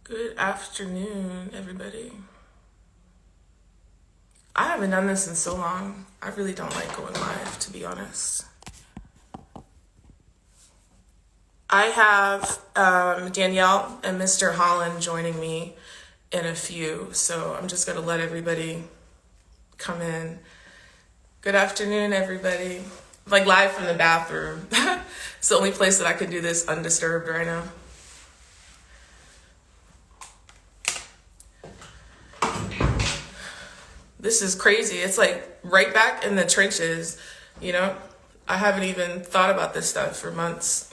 Good afternoon, everybody. I haven't done this in so long. I really don't like going live, to be honest. I have Danielle and Mr. Holland joining me in a few, so I'm just going to let everybody come in. Good afternoon, everybody. Like live from the bathroom. It's the only place that I could do this undisturbed right now. This is crazy. It's like right back in the trenches, you know? I haven't even thought about this stuff for months.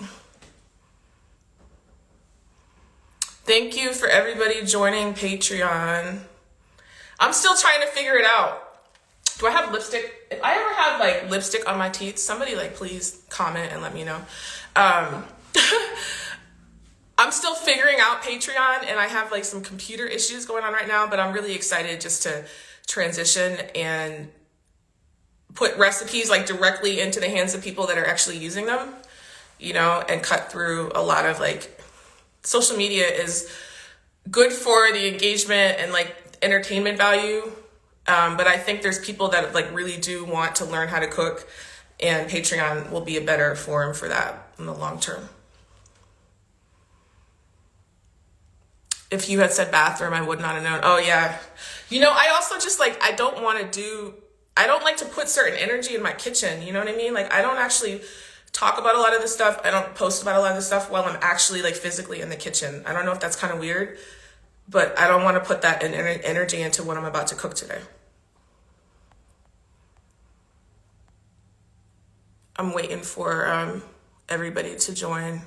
Thank you for everybody joining Patreon. I'm still trying to figure it out. Do I have lipstick? If I ever have like lipstick on my teeth, somebody like please comment and let me know. I'm still figuring out Patreon and I have like some computer issues going on right now, but I'm really excited just to transition and put recipes like directly into the hands of people that are actually using them, you know, and cut through a lot of like social media is good for the engagement and like entertainment value. But I think there's people that like really do want to learn how to cook, and Patreon will be a better forum for that in the long term. If you had said bathroom, I would not have known. Oh yeah. You know, I also just like, I don't like to put certain energy in my kitchen. You know what I mean? Like I don't actually talk about a lot of this stuff. I don't post about a lot of this stuff while I'm actually like physically in the kitchen. I don't know if that's kind of weird, but I don't want to put that energy into what I'm about to cook today. I'm waiting for everybody to join.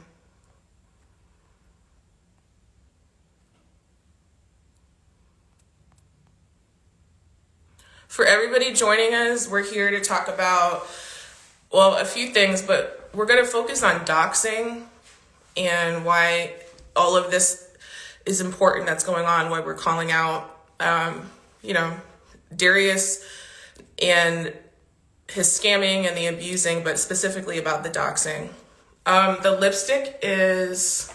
For everybody joining us, we're here to talk about, well, a few things, but we're going to focus on doxing and why all of this is important that's going on, why we're calling out, Darius and his scamming and the abusing, but specifically about the doxing. The lipstick is...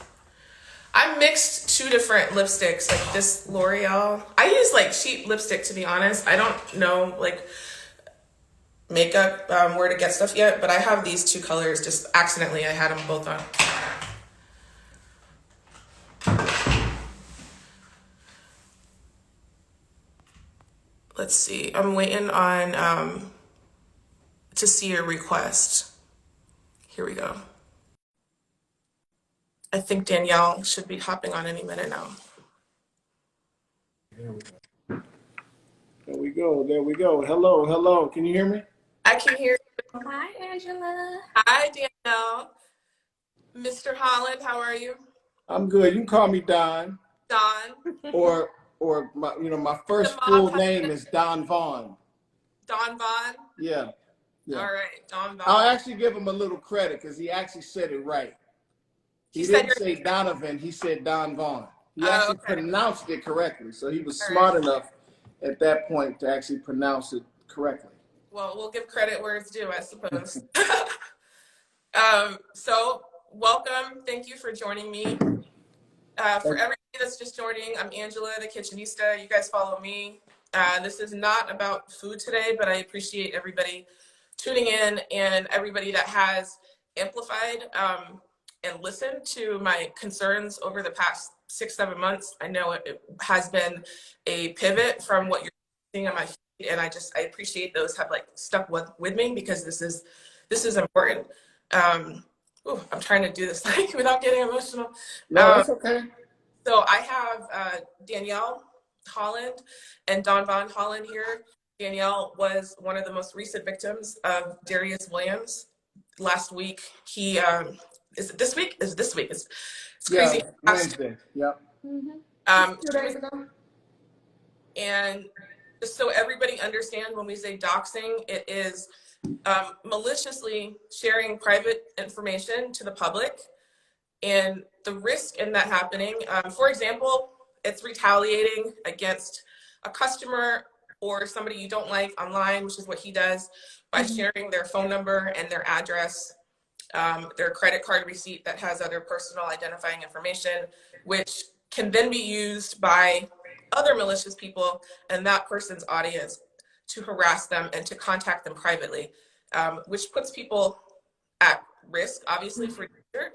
I mixed two different lipsticks, like this L'Oreal. I use like cheap lipstick, to be honest. I don't know like makeup, where to get stuff yet, but I have these two colors. Just accidentally, I had them both on. Let's see. I'm waiting on to see a request. Here we go. I think Danielle should be hopping on any minute now. There we go. There we go. Hello, hello. Can you hear me? I can hear you. Hi, Angela. Hi, Danielle. Mr. Holland, how are you? I'm good. You can call me Don. Don. Or my first full name is Don Vaughn. Don Vaughn? Yeah. All right, Don Vaughn. I'll actually give him a little credit because he actually said it right. He didn't say Donovan, he said Don Vaughn. He actually pronounced it correctly. So he was smart enough at that point to actually pronounce it correctly. Well, we'll give credit where it's due, I suppose. So welcome. Thank you for joining me. For everybody that's just joining, I'm Angela, the kitchenista. You guys follow me. This is not about food today, but I appreciate everybody tuning in and everybody that has amplified and listened to my concerns over the past 6-7 months. I know it has been a pivot from what you're seeing on my feed, and I appreciate those have like stuck with me because this is important. I'm trying to do this like without getting emotional. No, that's okay. So I have Danielle Holland and Don Von Holland here. Danielle was one of the most recent victims of Darius Williams. Last week, he is it this week? Is this week? It's crazy. Yeah, Wednesday. Yep. 2 days ago. And just so everybody understands, when we say doxing, it is maliciously sharing private information to the public, and the risk in that happening. For example, it's retaliating against a customer or somebody you don't like online, which is what he does, by sharing their phone number and their address, their credit card receipt that has other personal identifying information, which can then be used by other malicious people and that person's audience to harass them and to contact them privately, which puts people at risk, obviously, for danger.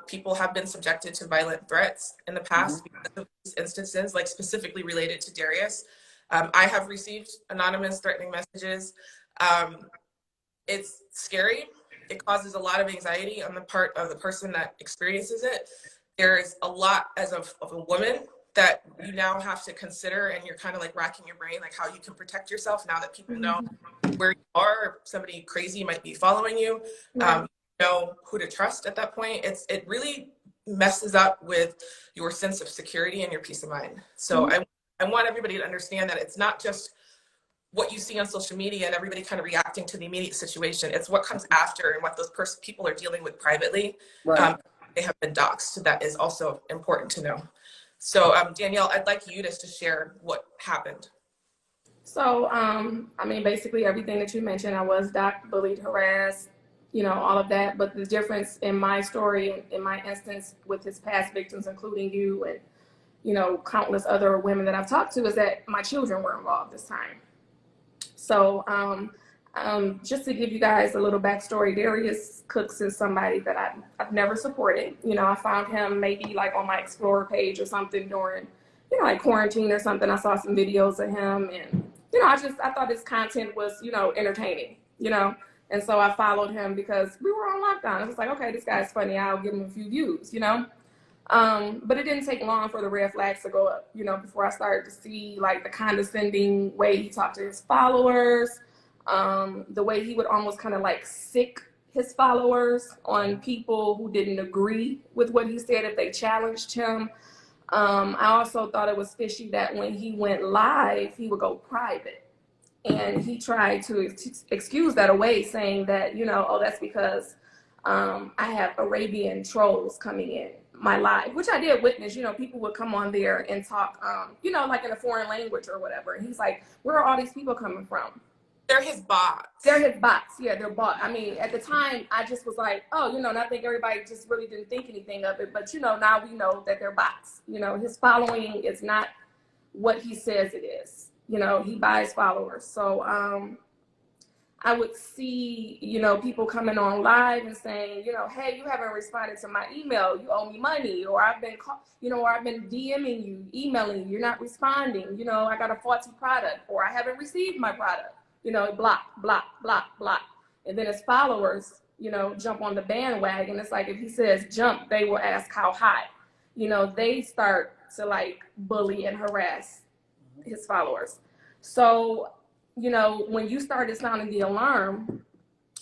People have been subjected to violent threats in the past because of these instances, like specifically related to Darius. I have received anonymous threatening messages. It's scary. It causes a lot of anxiety on the part of the person that experiences it. There is a lot of a woman that you now have to consider, and you're kind of like racking your brain, like how you can protect yourself now that people know where you are, or somebody crazy might be following you. You know who to trust at that point. It really messes up with your sense of security and your peace of mind. So I want everybody to understand that it's not just what you see on social media and everybody kind of reacting to the immediate situation. It's what comes after and what those people are dealing with privately. They have been doxxed. So that is also important to know. So Danielle, I'd like you to share what happened. So, I mean, basically everything that you mentioned, I was doxxed, bullied, harassed, you know, all of that. But the difference in my story, in my instance with his past victims, including you and, you know, countless other women that I've talked to, is that my children were involved this time. So just to give you guys a little backstory, Darius Cooks is somebody that I've never supported. You know, I found him maybe like on my Explorer page or something during, you know, like quarantine or something. I saw some videos of him, and, you know, I thought his content was, you know, entertaining, you know. And so I followed him because we were on lockdown. I was like, okay, this guy's funny. I'll give him a few views, you know. But it didn't take long for the red flags to go up, you know, before I started to see like the condescending way he talked to his followers, the way he would almost kind of like sick his followers on people who didn't agree with what he said if they challenged him. I also thought it was fishy that when he went live, he would go private. And he tried to excuse that away, saying that, you know, oh, that's because I have Arabian trolls coming in my live, which I did witness. You know, people would come on there and talk, you know, like in a foreign language or whatever. And he's like, where are all these people coming from? They're his bots. They're his bots. Yeah, they're bots. I mean, at the time, I just was like, oh, you know, and I think everybody just really didn't think anything of it. But, you know, now we know that they're bots. You know, his following is not what he says it is. You know, he buys followers. So I would see, you know, people coming on live and saying, you know, hey, you haven't responded to my email. You owe me money. Or I've been, you know, or I've been DMing you, emailing you. You're not responding. You know, I got a faulty product, or I haven't received my product. You know, block, block, block, block. And then his followers, you know, jump on the bandwagon. It's like if he says jump, they will ask how high. You know, they start to like bully and harass his followers. So, you know, when you started sounding the alarm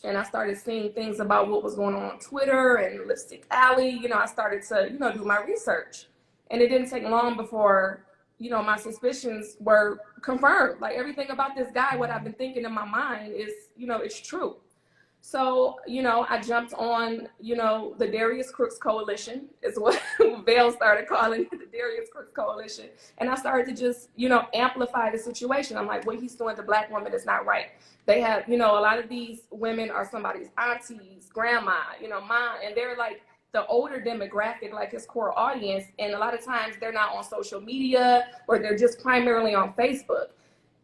and I started seeing things about what was going on Twitter and Lipstick Alley, you know, I started to, you know, do my research. And it didn't take long before, you know, my suspicions were confirmed. Like everything about this guy, what I've been thinking in my mind is, you know, it's true. So, you know, I jumped on, you know, the Darius Crooks Coalition is what Vail started calling it, the Darius Crooks Coalition. And I started to just, you know, amplify the situation. I'm like, what he's doing to Black women is not right. They have, you know, a lot of these women are somebody's aunties, grandma, you know, mom, and they're like the older demographic, like his core audience. And a lot of times they're not on social media, or they're just primarily on Facebook.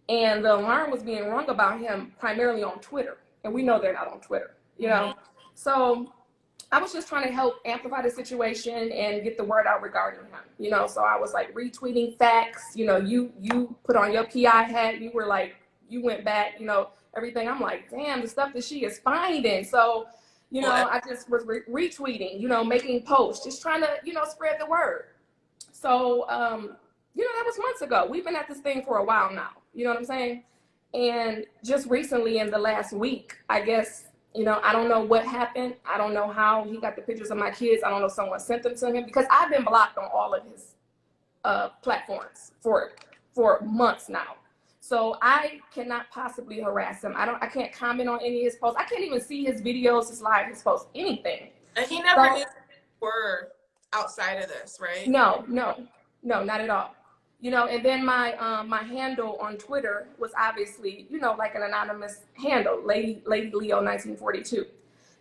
And the alarm was being rung about him primarily on Twitter. And we know they're not on Twitter, you know? So I was just trying to help amplify the situation and get the word out regarding him, you know? So I was like retweeting facts, you know, you put on your PI hat, you were like, you went back, you know, everything. I'm like, damn, the stuff that she is finding. So, you know, I just was retweeting, you know, making posts, just trying to, you know, spread the word. So, you know, that was months ago. We've been at this thing for a while now, you know what I'm saying? And just recently in the last week, I guess, you know, I don't know what happened. I don't know how he got the pictures of my kids. I don't know if someone sent them to him, because I've been blocked on all of his platforms for months now. So I cannot possibly harass him. I can't comment on any of his posts. I can't even see his videos, his live, his posts, anything. And he never knew you were outside of this, right? No, not at all. You know, and then my handle on Twitter was obviously, you know, like an anonymous handle, Lady Leo 1942.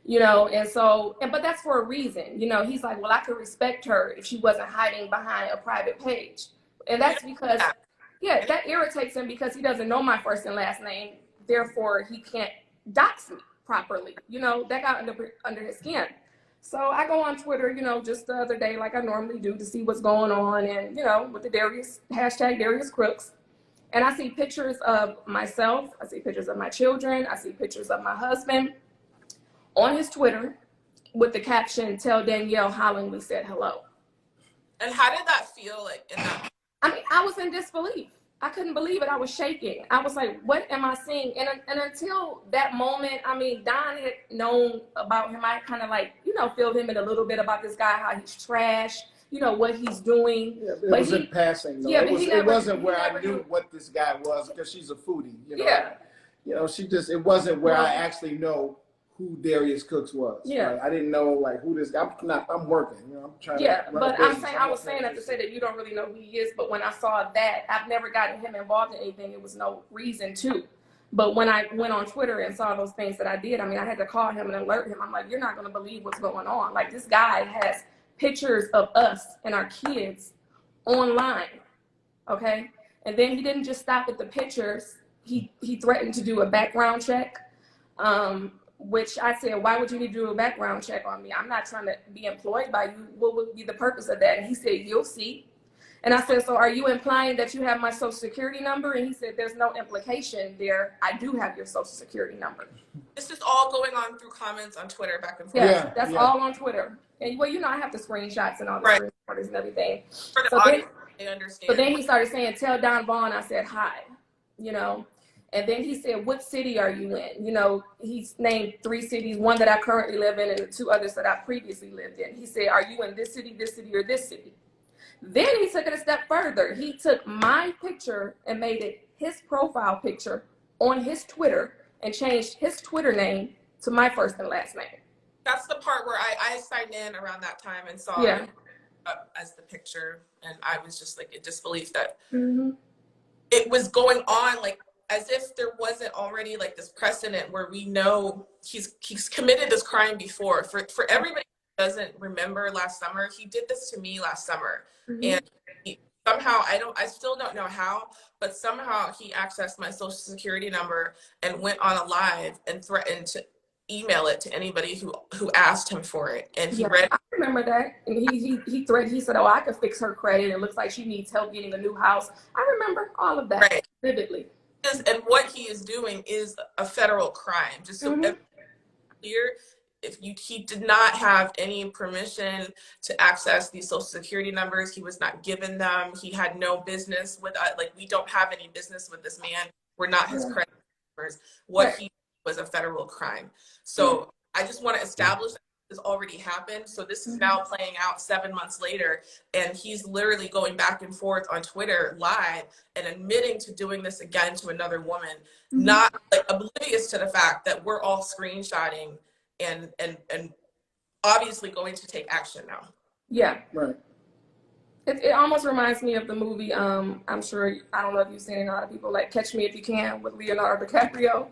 You know, and so, but that's for a reason. You know, he's like, well, I could respect her if she wasn't hiding behind a private page. And that's because, yeah, that irritates him because he doesn't know my first and last name. Therefore, he can't dox me properly. You know, that got under his skin. So I go on Twitter, you know, just the other day, like I normally do, to see what's going on. And, you know, with the hashtag Darius Crooks. And I see pictures of myself. I see pictures of my children. I see pictures of my husband on his Twitter with the caption, "Tell Danielle Holland we said hello." And how did that feel like in that? I mean, I was in disbelief. I couldn't believe it. I was shaking. I was like, what am I seeing? And until that moment, I mean, Don had known about him. I kind of like, you know, filled him in a little bit about this guy, how he's trash, you know, what he's doing. Yeah, but it was in passing, though. Yeah, it wasn't where I knew what this guy was, because she's a foodie, you know. Yeah. You know, it wasn't where I actually know who Darius Cooks was. Yeah. Right? I didn't know like who this guy. I'm working. You know, I'm trying. Yeah, to run but a business. I was saying that to say that you don't really know who he is. But when I saw that, I've never gotten him involved in anything. It was no reason to. But when I went on Twitter and saw those things that I did, I mean, I had to call him and alert him. I'm like, you're not going to believe what's going on. Like, this guy has pictures of us and our kids online. Okay, and then he didn't just stop at the pictures. He threatened to do a background check. Which I said, why would you need to do a background check on me? I'm not trying to be employed by you. What would be the purpose of that? And he said, you'll see. And I said, so are you implying that you have my social security number? And he said, there's no implication there. I do have your social security number. This is all going on through comments on Twitter back and forth. Yeah, that's all on Twitter. And well, you know, I have the screenshots and all the screenshots and everything. For the audience, they understand. But then he started saying, tell Don Vaughn I said hi, you know. And then he said, what city are you in? You know, he's named 3 cities, one that I currently live in and the 2 others that I previously lived in. He said, are you in this city, or this city? Then he took it a step further. He took my picture and made it his profile picture on his Twitter and changed his Twitter name to my first and last name. That's the part where I signed in around that time and saw it up as the picture. And I was just like in disbelief that it was going on, like, as if there wasn't already like this precedent where we know he's committed this crime before. For everybody who doesn't remember last summer, he did this to me last summer. And somehow, I still don't know how, but somehow he accessed my social security number and went on a live and threatened to email it to anybody who asked him for it. And he read. I remember that. And he threatened, he said, oh, I could fix her credit. It looks like she needs help getting a new house. I remember all of that vividly. And what he is doing is a federal crime. Just so clear, he did not have any permission to access these social security numbers. He was not given them. He had no business with us. Like, we don't have any business with this man. We're not his credit numbers. What he did was a federal crime. So I just want to establish that has already happened. So this is now playing out 7 months later, and he's literally going back and forth on Twitter live and admitting to doing this again to another woman, not like oblivious to the fact that we're all screenshotting and obviously going to take action now. Yeah. Right. It almost reminds me of the movie, I'm sure, I don't know if you've seen it, a lot of people, like Catch Me If You Can with Leonardo DiCaprio.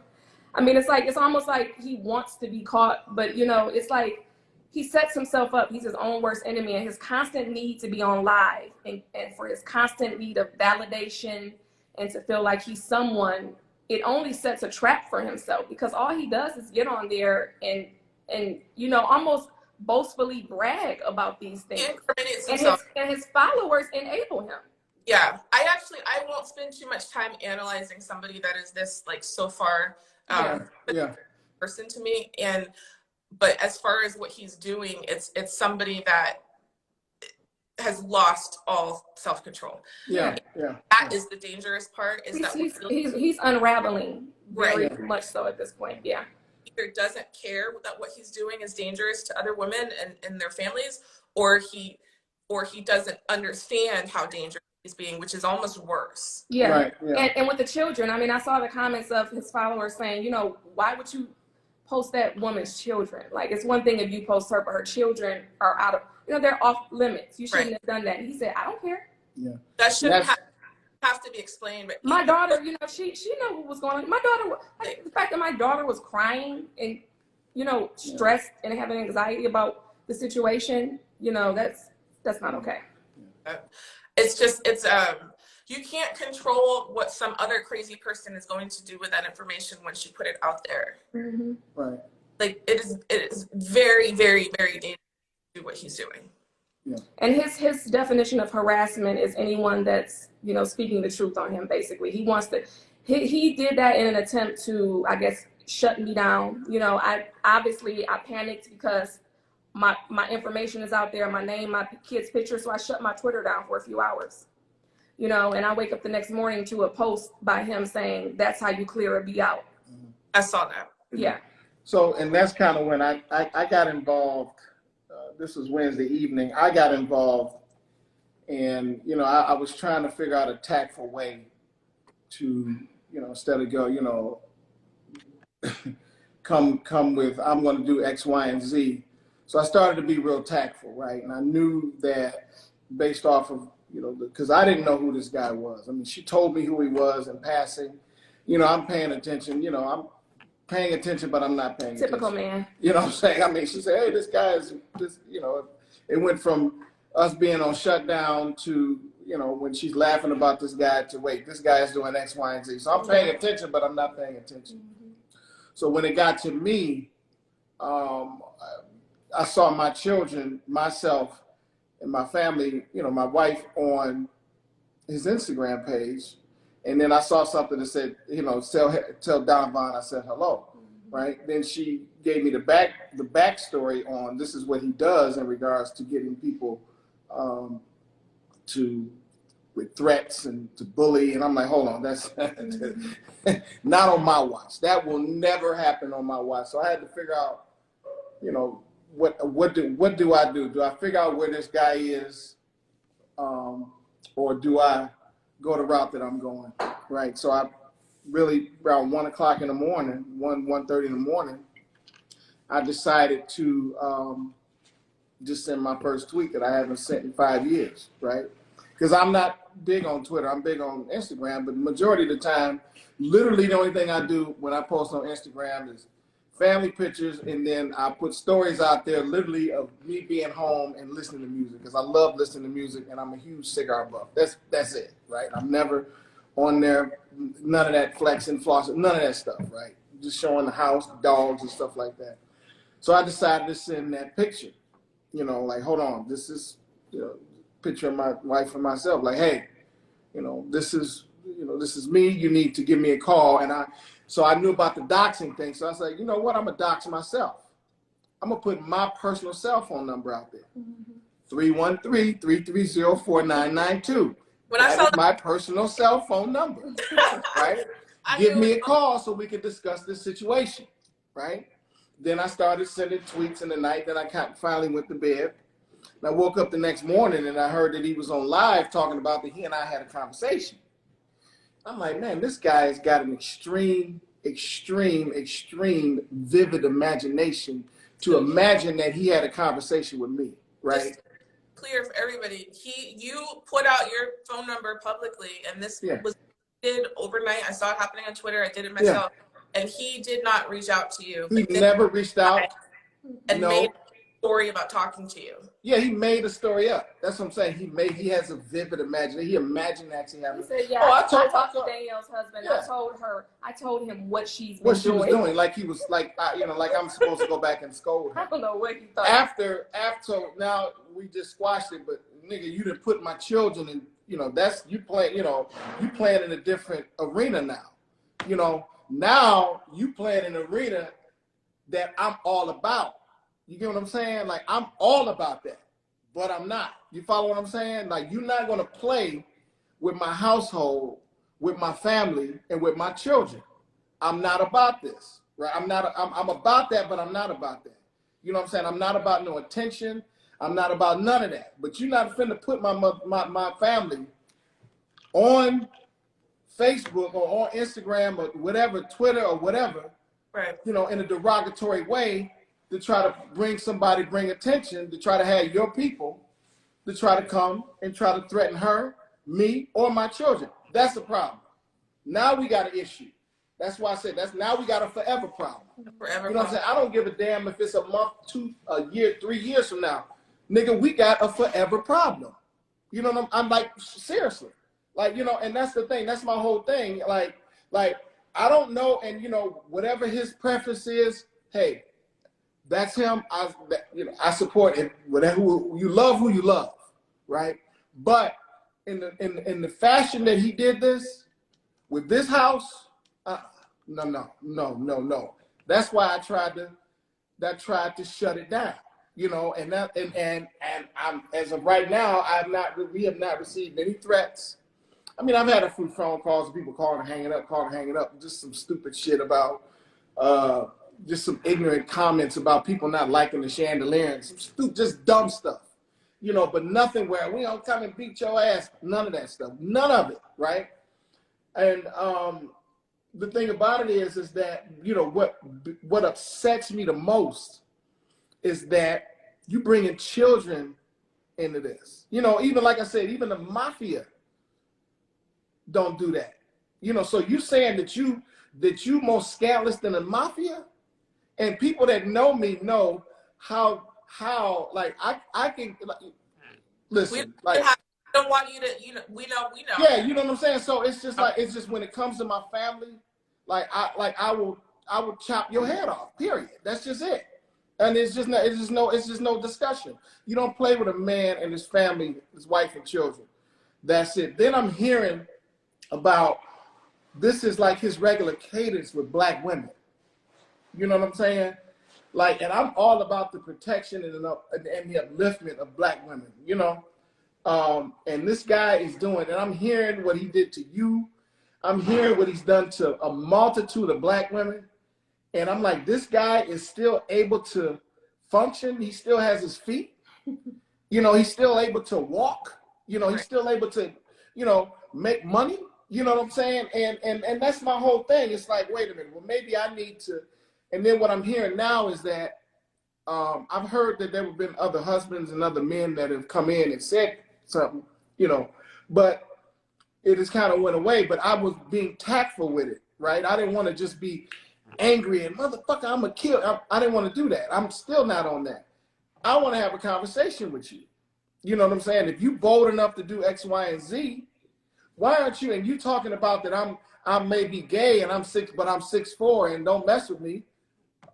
I mean, it's almost like he wants to be caught, but, you know, it's like he sets himself up. He's his own worst enemy, and his constant need to be on live and for his constant need of validation and to feel like he's someone, it only sets a trap for himself, because all he does is get on there and you know, almost boastfully brag about these things. And his followers enable him. Yeah, I won't spend too much time analyzing somebody that is this, like, so far person to me. But as far as what he's doing, it's somebody that has lost all self-control. That is the dangerous part. He's unraveling very much so at this point. Yeah. Either doesn't care that what he's doing is dangerous to other women and their families, or he doesn't understand how dangerous he's being, which is almost worse. And with the children, I mean, I saw the comments of his followers saying, you know, why would you post that woman's children? Like, it's one thing if you post her, but her children are out of, you know, they're off limits. You shouldn't have done that. And he said, I don't care. That shouldn't have to be explained. But my daughter, you know, she knew what was going on. My daughter, the fact that my daughter was crying and you know, stressed and having anxiety about the situation, you know, that's not okay. It's just, you can't control what some other crazy person is going to do with that information once you put it out there. Mm-hmm. Right. Like it is very, very, very dangerous to do what he's doing. Yeah. And his definition of harassment is anyone that's, you know, speaking the truth on him, basically. He wants to, he did that in an attempt to, I guess, shut me down. You know, I panicked because my information is out there, my name, my kid's picture, so I shut my Twitter down for a few hours. You know, and I wake up the next morning to a post by him saying, that's how you clear a B out. I saw that. Yeah. So, and that's kind of when I got involved. This was Wednesday evening. I got involved, and, you know, I was trying to figure out a tactful way to, you know, instead of go, you know, come with, I'm going to do X, Y, and Z. So I started to be real tactful, right? And I knew that based off of, you know, because I didn't know who this guy was. I mean, she told me who he was in passing. You know, I'm paying attention. You know, I'm paying attention, but I'm not paying Typical attention. man. You know what I'm saying? I mean, she said, hey, this guy is this, you know, it went from us being on shutdown to, you know, when she's laughing about this guy to, wait, this guy is doing X, Y, and Z. So I'm paying attention, but I'm not paying attention. Mm-hmm. So when it got to me, I saw my children, myself, and my family, you know, my wife on his Instagram page. And then I saw something that said, you know, tell Donovan I said hello, right? Then she gave me the backstory on this is what he does in regards to getting people with threats and to bully. And I'm like, hold on, that's not on my watch. That will never happen on my watch. So I had to figure out, you know, what do I do? Do I figure out where this guy is, or do I go the route that I'm going, right? So I really, around 1 o'clock in the morning, 1:30 in the morning, I decided to just send my first tweet that I haven't sent in 5 years, right? Because I'm not big on Twitter, I'm big on Instagram, but the majority of the time, literally the only thing I do when I post on Instagram is family pictures, and then I put stories out there literally of me being home and listening to music, because I love listening to music and I'm a huge cigar buff. That's it, right? I'm never on there, none of that flexing, flossing, none of that stuff, right? Just showing the house, dogs and stuff like that. So I decided to send that picture, you know, like, hold on, this is, you know, picture of my wife and myself, like, hey, you know, this is me, you need to give me a call. And so I knew about the doxing thing. So I was like, you know what? I'm going to dox myself. I'm going to put my personal cell phone number out there. 313-330-4992. That is my personal cell phone number, right? Give me a call so we can discuss this situation, right? Then I started sending tweets in the night. Then I finally went to bed. And I woke up the next morning and I heard that he was on live talking about that he and I had a conversation. I'm like, man, this guy has got an extreme vivid imagination to imagine that he had a conversation with me, right? Just clear for everybody. You put out your phone number publicly, and this was did overnight. I saw it happening on Twitter. I did it myself, and he did not reach out to you. He never reached out and made a story about talking to you. Yeah, he made a story up. That's what I'm saying. He has a vivid imagination. He imagined actually having. He said, I talked to Danielle's husband. Yeah. I told him what she was doing. Like he was like, like I'm supposed to go back and scold him. I don't know what he thought. After now we just squashed it, but nigga, you didn't put my children in. You know, that's you playing in a different arena now. You know, now you playing in an arena that I'm all about. You get what I'm saying? Like, I'm all about that, but I'm not. You follow what I'm saying? Like, you're not going to play with my household, with my family, and with my children. I'm not about this, right? I'm about that, but I'm not about that. You know what I'm saying? I'm not about no attention. I'm not about none of that. But you're not finna put my family on Facebook or on Instagram or whatever, Twitter or whatever, right? You know, in a derogatory way, to try to bring attention, to try to have your people, to try to come and try to threaten her, me, or my children. That's the problem. Now we got an issue. That's why I said now we got a forever problem. Forever. You know what I'm saying? I don't give a damn if it's a month, 2, a year, 3 years from now. Nigga, we got a forever problem. You know what I'm like, seriously. Like, you know, and that's the thing. That's my whole thing. Like, I don't know. And, you know, whatever his preference is, hey, that's him. I support it. Whatever, who you love, right? But in the fashion that he did this, with this house, no. That's why I tried to shut it down. You know, and I'm, as of right now, we have not received any threats. I mean, I've had a few phone calls of people calling and hanging up, just some stupid shit about, just some ignorant comments about people not liking the chandelier and some just dumb stuff, you know, but nothing where we don't come and beat your ass, none of that stuff, none of it, right? And the thing about it is that, you know, what upsets me the most is that you bringing children into this. You know, even like I said, even the mafia don't do that. You know, so you saying that you more scandalous than the mafia? And people that know me know how like I can like, listen. I don't want you to, you know, we know. Yeah, you know what I'm saying? So it's just like, it's just when it comes to my family, I will chop your head off, period. That's just it. And it's just no discussion. You don't play with a man and his family, his wife and children. That's it. Then I'm hearing about this is like his regular cadence with black women. You know what I'm saying? Like, and I'm all about the protection and the upliftment of black women, you know? And this guy is doing, and I'm hearing what he did to you. I'm hearing what he's done to a multitude of black women. And I'm like, this guy is still able to function. He still has his feet. You know, he's still able to walk. You know, he's still able to, you know, make money. You know what I'm saying? And that's my whole thing. It's like, wait a minute. Well, maybe I need to. And then what I'm hearing now is that I've heard that there have been other husbands and other men that have come in and said something, you know, but it just kind of went away. But I was being tactful with it, right? I didn't want to just be angry and motherfucker, I'm gonna kill. I didn't want to do that. I'm still not on that. I want to have a conversation with you. You know what I'm saying? If you bold enough to do X, Y, and Z, why aren't you? And you talking about that I may be gay and I'm 6'4" and don't mess with me.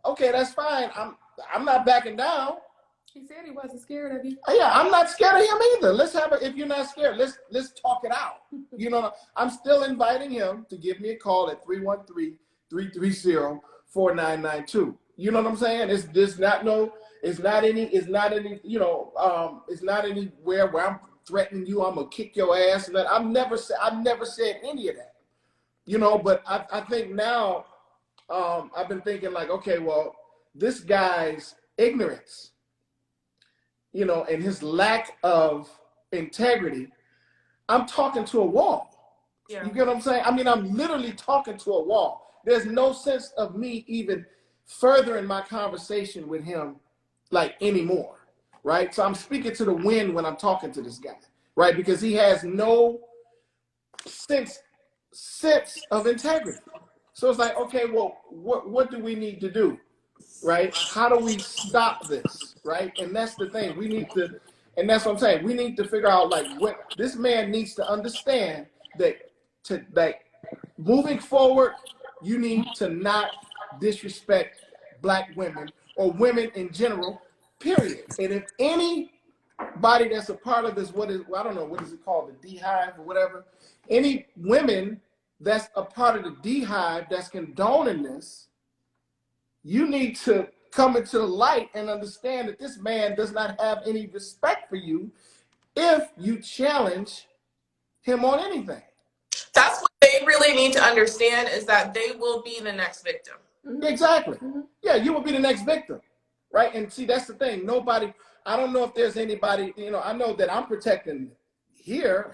Okay, that's fine. I'm not backing down. He said he wasn't scared of you. Yeah, I'm not scared of him either. Let's have it. If you're not scared, let's talk it out. You know, I'm still inviting him to give me a call at 313-330-4992. You know what I'm saying? It's not any, you know, it's not anywhere where I'm threatening you, I'm gonna kick your ass. And that I've never said any of that. You know, but I think now I've been thinking like, okay, well, this guy's ignorance, you know, and his lack of integrity, I'm talking to a wall. Yeah. You get what I'm saying? I mean, I'm literally talking to a wall. There's no sense of me even furthering my conversation with him like anymore, right? So I'm speaking to the wind when I'm talking to this guy, right? Because he has no sense of integrity. So it's like, okay, well, what do we need to do, right? How do we stop this, right? And that's the thing. We need to, and that's what I'm saying. We need to figure out like what this man needs to understand that moving forward, you need to not disrespect black women or women in general, period. And if anybody that's a part of this, I don't know, what is it called, the beehive or whatever, any women that's a part of the beehive that's condoning this, you need to come into the light and understand that this man does not have any respect for you if you challenge him on anything. That's what they really need to understand, is that they will be the next victim. Exactly. Yeah, you will be the next victim, right? And see, that's the thing. Nobody, I don't know if there's anybody, you know, I know that I'm protecting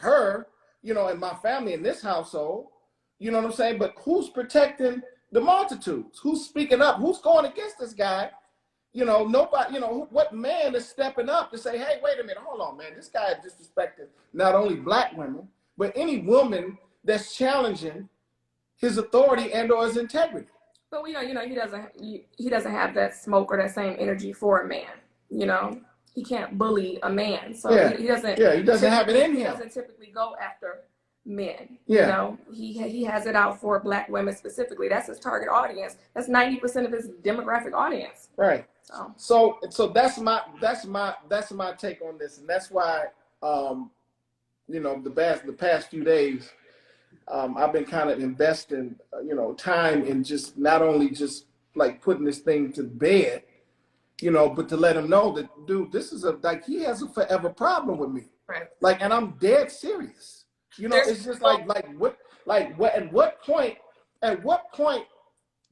her, you know, and my family in this household, you know what I'm saying? But who's protecting the multitudes? Who's speaking up? Who's going against this guy? You know, nobody, you know, what man is stepping up to say, hey, wait a minute, hold on, man. This guy is disrespecting not only black women, but any woman that's challenging his authority and or his integrity. But he doesn't have that smoke or that same energy for a man. He can't bully a man, so he doesn't. Yeah, he doesn't have it in him. He doesn't typically go after men. Yeah. He has it out for Black women specifically. That's his target audience. That's 90% of his demographic audience. Right. So that's my take on this, and that's why the past few days I've been kind of investing time in just not only just like putting this thing to bed, but to let him know that, dude, this is he has a forever problem with me. Right. Like, and I'm dead serious. It's just what at what point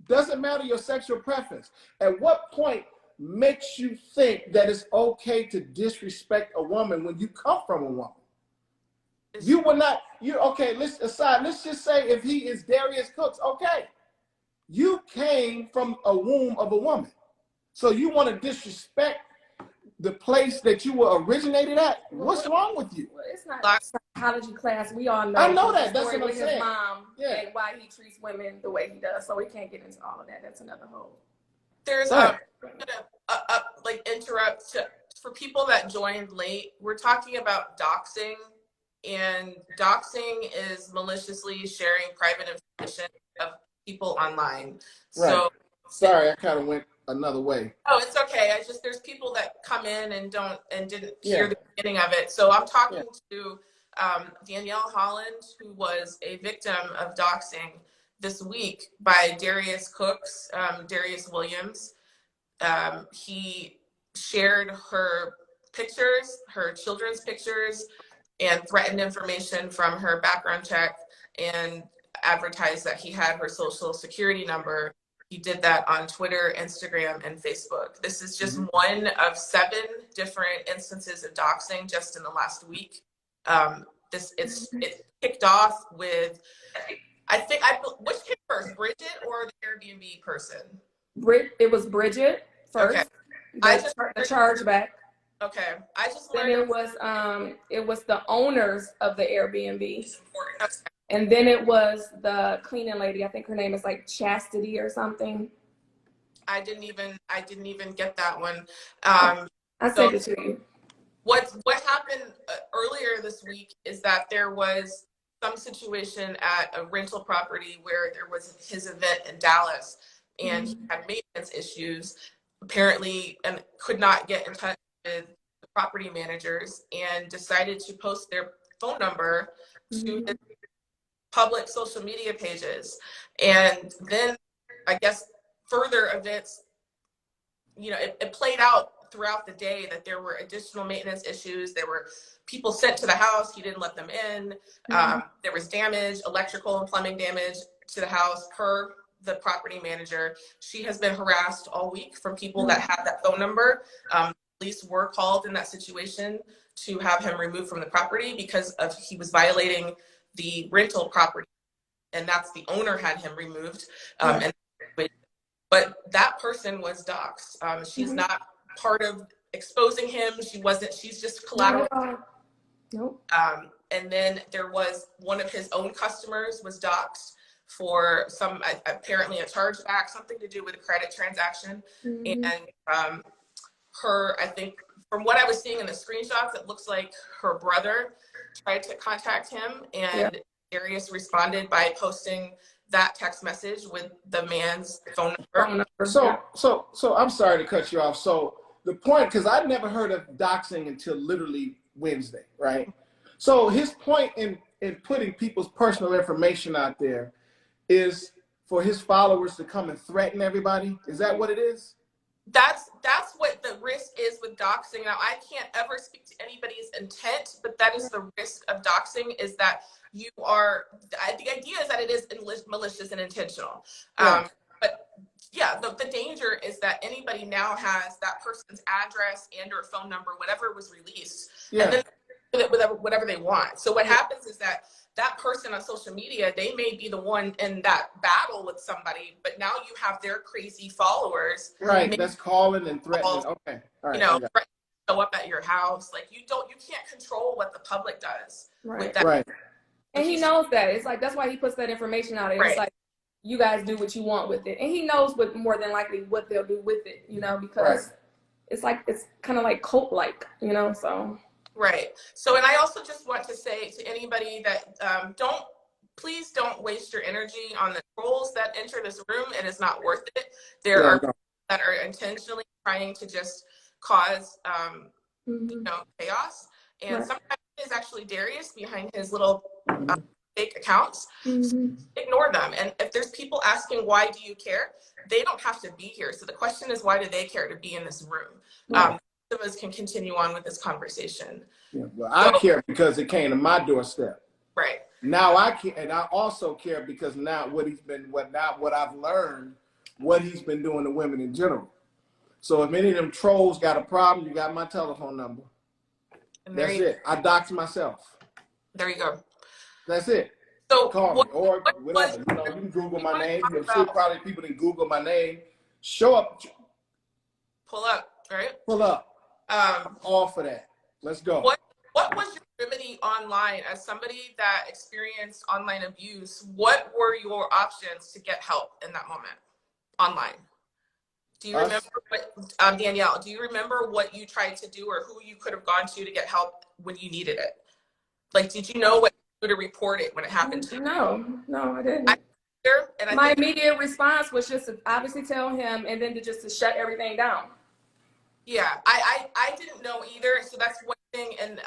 doesn't matter your sexual preference. At what point makes you think that it's okay to disrespect a woman when you come from a woman? You will not, let's just say if he is Darius Cooks, okay. You came from a womb of a woman. So you want to disrespect the place that you were originated at? What's wrong with you? Well, it's not a psychology class. We all know. I know that. That's what I'm with saying. His mom and why he treats women the way he does. So we can't get into all of that. That's another whole. There's interrupt for people that joined late. We're talking about doxing, and doxing is maliciously sharing private information of people online. Right. So sorry, I kind of went another way. Oh, it's okay. There's people that come in and didn't hear the beginning of it. So I'm talking to Danielle Holland, who was a victim of doxing this week by Darius Cooks, Darius Williams. He shared her pictures, her children's pictures, and threatened information from her background check, and advertised that he had her social security number. He did that on Twitter, Instagram, and Facebook. This is just one of 7 different instances of doxing just in the last week. It kicked off with, which came first, Bridget or the Airbnb person? It was Bridget first. Okay. The chargeback. Okay, I just learned. Then it was the owners of the Airbnb. Okay. And then it was the cleaning lady. I think her name is like Chastity or something. I didn't even get that one. I sent it to you. What happened earlier this week is that there was some situation at a rental property where there was his event in Dallas, and he had maintenance issues apparently, and could not get in touch with the property managers, and decided to post their phone number to his public social media pages. And then I guess further events, it played out throughout the day that there were additional maintenance issues. There were people sent to the house. He didn't let them in. There was damage, electrical and plumbing damage to the house per the property manager. She has been harassed all week from people that had that phone number. Police were called in that situation to have him removed from the property because he was violating the rental property, and that's the owner had him removed. But that person was doxxed. She's not part of exposing him. She's just collateral. Nope. And then there was one of his own customers was doxxed for apparently a chargeback, something to do with a credit transaction. And I think from what I was seeing in the screenshots, it looks like her brother tried to contact him, and Darius responded by posting that text message with the man's phone number. So I'm sorry to cut you off. So the point, because I'd never heard of doxing until literally Wednesday, right? So his point in putting people's personal information out there is for his followers to come and threaten everybody. Is that what it is? That's what the risk is with doxing. Now, I can't ever speak to anybody's intent, but that is the risk of doxing, is that the idea is that it is malicious and intentional. But yeah, the danger is that anybody now has that person's address and or phone number, whatever was released, and then whatever they want. So what happens is that person on social media, they may be the one in that battle with somebody, but now you have their crazy followers. Right, that's calling and threatening. Okay, all right. Threatening to show up at your house. Like you can't control what the public does with that. Right. And he knows that. It's like, that's why he puts that information out there. Right. It's like, you guys do what you want with it. And he knows what more than likely what they'll do with it, you know, because it's like, it's kind of like cult-like, you know, so. Right. So, and I also just want to say to anybody that please don't waste your energy on the trolls that enter this room. It is not worth it. There are people that are intentionally trying to just cause, you know, chaos. And sometimes it is actually Darius behind his little fake accounts. So ignore them. And if there's people asking, why do you care? They don't have to be here. So the question is, why do they care to be in this room? Of us can continue on with this conversation. Yeah, well, I care because it came to my doorstep. Right. Now I care, and I also care because now what I've learned, what he's been doing to women in general. So if any of them trolls got a problem, you got my telephone number. And that's it. I dox myself. There you go. That's it. So call me or whatever. You know, you can Google my name. You'll see probably people that Google my name. Show up. Pull up, right? Pull up. I'm all for that. Let's go. What was your remedy online as somebody that experienced online abuse? What were your options to get help in that moment online? Do you remember what, Danielle, do you remember what you tried to do or who you could have gone to get help when you needed it? Like, did you know what to do to report it when it happened to you? No, I didn't. My immediate response was just to obviously tell him and then to shut everything down. Yeah, I didn't know either. So that's one thing. And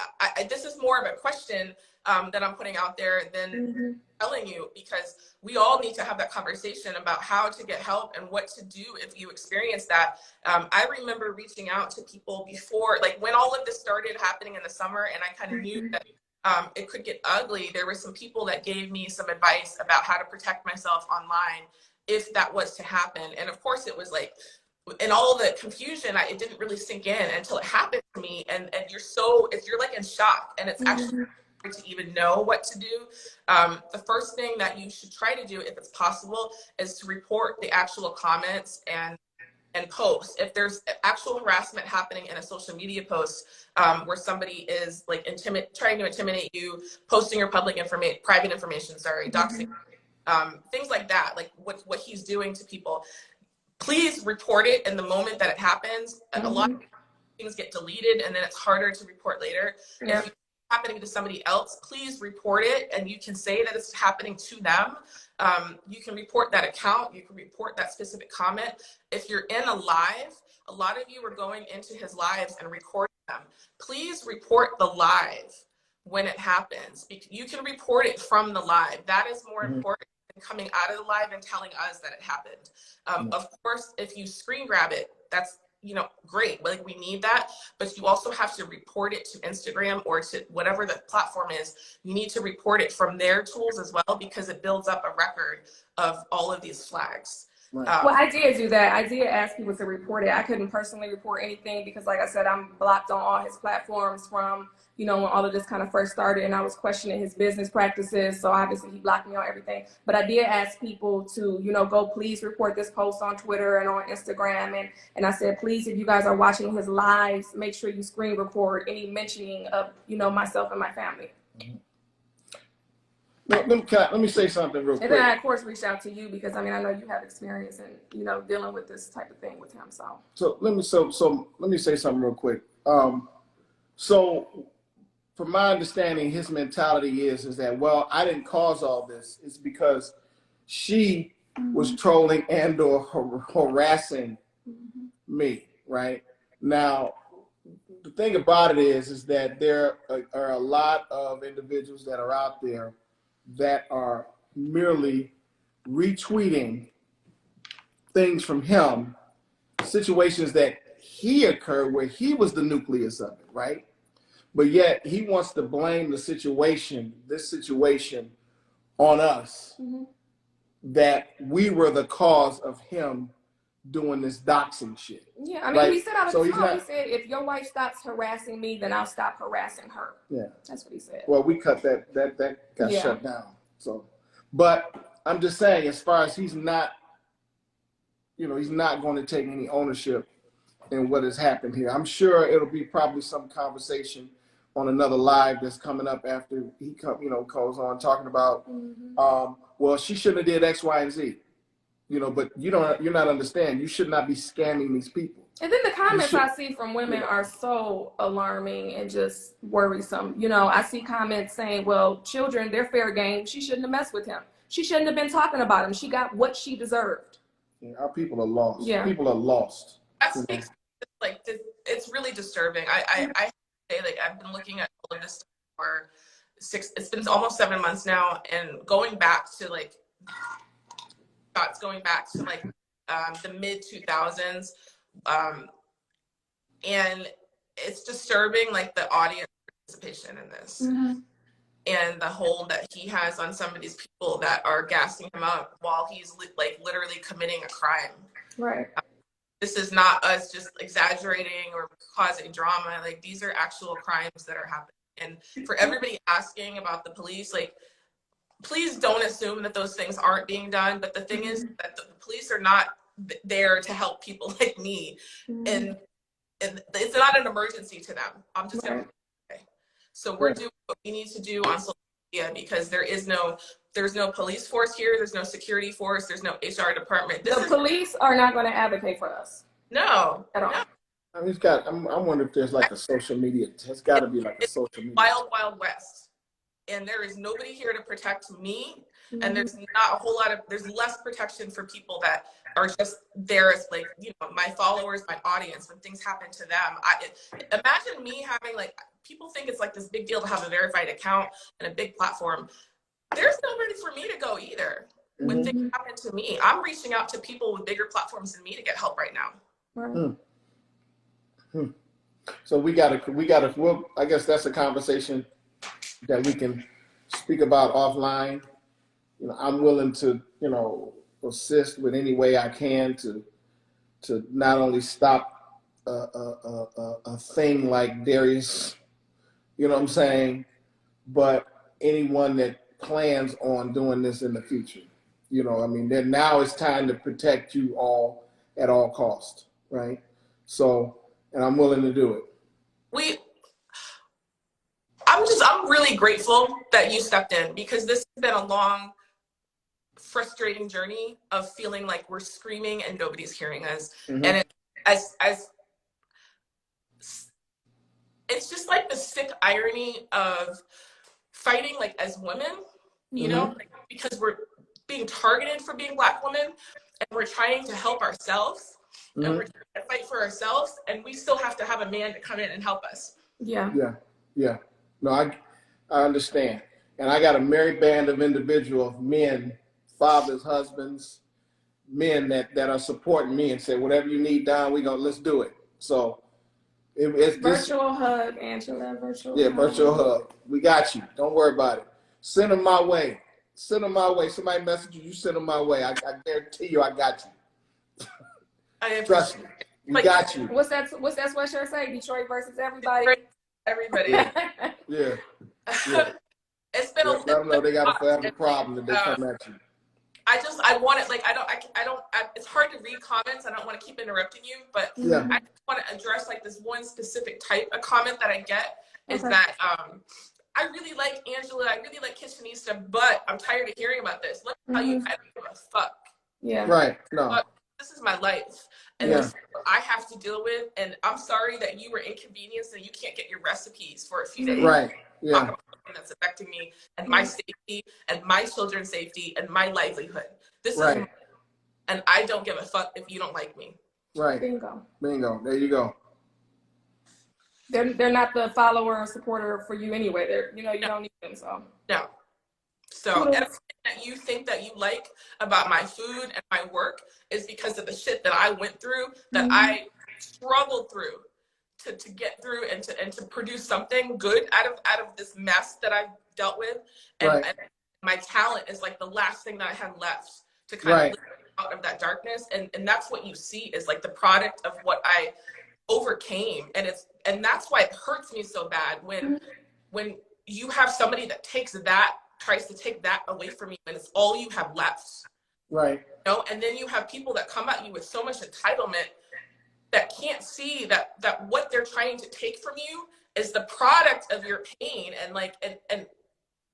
this is more of a question that I'm putting out there than telling you, because we all need to have that conversation about how to get help and what to do if you experience that. I remember reaching out to people before, like when all of this started happening in the summer, and I kind of knew that it could get ugly. There were some people that gave me some advice about how to protect myself online if that was to happen. And of course it was like, in all the confusion, it didn't really sink in until it happened to me. And you're like in shock, and it's actually hard to even know what to do. The first thing that you should try to do, if it's possible, is to report the actual comments and posts. If there's actual harassment happening in a social media post where somebody is like trying to intimidate you, posting your private information, doxing, things like that, like what he's doing to people. Please report it in the moment that it happens. A lot of things get deleted and then it's harder to report later. If it's happening to somebody else, please report it, and you can say that it's happening to them. You can report that account. You can report that specific comment. If you're in a live, a lot of you are going into his lives and recording them. Please report the live when it happens. You can report it from the live. That is more important than coming out of the live and telling us that it happened. Of course, if you screen grab it, that's great. Like, we need that, but you also have to report it to Instagram or to whatever the platform is. You need to report it from their tools as well, because it builds up a record of all of these flags. Well, I did do that. I did ask people to report it. I couldn't personally report anything because, like I said, I'm blocked on all his platforms from, when all of this kind of first started, and I was questioning his business practices. So obviously he blocked me on everything. But I did ask people to, go please report this post on Twitter and on Instagram. And I said, please, if you guys are watching his lives, make sure you screen record any mentioning of, myself and my family. Let me say something real quick. And then I, of course, reached out to you because, I know you have experience in, dealing with this type of thing with him. So let me say something real quick. So from my understanding, his mentality is that, well, I didn't cause all this. It's because she was trolling and or harassing me, right? Now, the thing about it is that there are a lot of individuals that are out there that are merely retweeting things from him, situations that he occurred where he was the nucleus of it, right? But yet he wants to blame this situation on us, that we were the cause of him doing this doxing shit. Yeah, right? He said out of the time, he said, if your wife stops harassing me, then I'll stop harassing her. Yeah. That's what he said. Well, we cut that got shut down. So, but I'm just saying, as far as he's not going to take any ownership in what has happened here. I'm sure it'll be probably some conversation on another live that's coming up after he goes on talking about, well, she shouldn't have did X, Y, and Z, but you're not understanding. You should not be scamming these people. And then the comments I see from women are so alarming and just worrisome. I see comments saying, well, children, they're fair game. She shouldn't have messed with him. She shouldn't have been talking about him. She got what she deserved. Yeah, our people are lost. Yeah. People are lost. That's like, it's really disturbing. I say, like, I've been looking at all of this for it's been almost 7 months now, and going back to like the mid 2000s. And it's disturbing, like, the audience participation in this, and the hold that he has on some of these people that are gassing him up while he's like literally committing a crime. Right. This is not us just exaggerating or causing drama. Like, these are actual crimes that are happening. And for everybody asking about the police, like, please don't assume that those things aren't being done. But the thing is that the police are not there to help people like me, and it's not an emergency to them. I'm just gonna say. So we're doing what we need to do on social media, because there's no police force here, there's no security force, there's no HR department. The police are not going to advocate for us. No, at all. No. I mean, I wonder if there's like a social media. It's got to be like a social media. Wild West, and there is nobody here to protect me. And there's not a whole lot of, there's less protection for people that are just there as, like, my followers, my audience, when things happen to them. Imagine me having, like, people think it's like this big deal to have a verified account and a big platform. There's nobody for me to go either. When things happen to me, I'm reaching out to people with bigger platforms than me to get help right now. So we gotta, well, I guess that's a conversation that we can speak about offline. I'm willing to, assist with any way I can to not only stop a thing like Darius, you know what I'm saying, but anyone that plans on doing this in the future. Then now it's time to protect you all at all costs, right? So, and I'm willing to do it. I'm really grateful that you stepped in, because this has been a long, frustrating journey of feeling like we're screaming and nobody's hearing us. And it's just like the sick irony of fighting, like, as women, like, because we're being targeted for being Black women, and we're trying to help ourselves, and we're trying to fight for ourselves, and we still have to have a man to come in and help us. Yeah. No, I understand. And I got a merry band of individuals, men, fathers, husbands, men that are supporting me and say, whatever you need, Don, let's do it. So it's virtual hug, Angela. Virtual hug. We got you. Don't worry about it. Send them my way. Somebody message you send them my way. I guarantee you I got you. Trust me. We got you. What's that sweatshirt say? Detroit versus everybody. Everybody. Yeah. It's been let them know they got a forever problem that they come at you. I want it, like, it's hard to read comments. I don't want to keep interrupting you, but I just want to address, like, this one specific type of comment that I get is that I really like Angela, I really like Kitchenista, but I'm tired of hearing about this. Let me tell you, I don't give a fuck. Yeah. Right. No. But this is my life, and this is what I have to deal with, and I'm sorry that you were inconvenienced and you can't get your recipes for a few days. Right. Yeah. Talk about something that's affecting me and my safety and my children's safety and my livelihood. This is, and I don't give a fuck if you don't like me. Right. Bingo. There you go. They're not the follower or supporter for you anyway. You don't need them. So everything that you think that you like about my food and my work is because of the shit that I went through, that I struggled through to get through and to produce something good out of this mess that I've dealt with. And my talent is like the last thing that I had left to kind of live out of that darkness. And that's what you see is like the product of what I overcame. And that's why it hurts me so bad when you have somebody that tries to take that away from you, and it's all you have left. Right. And then you have people that come at you with so much entitlement that can't see that what they're trying to take from you is the product of your pain, and like, and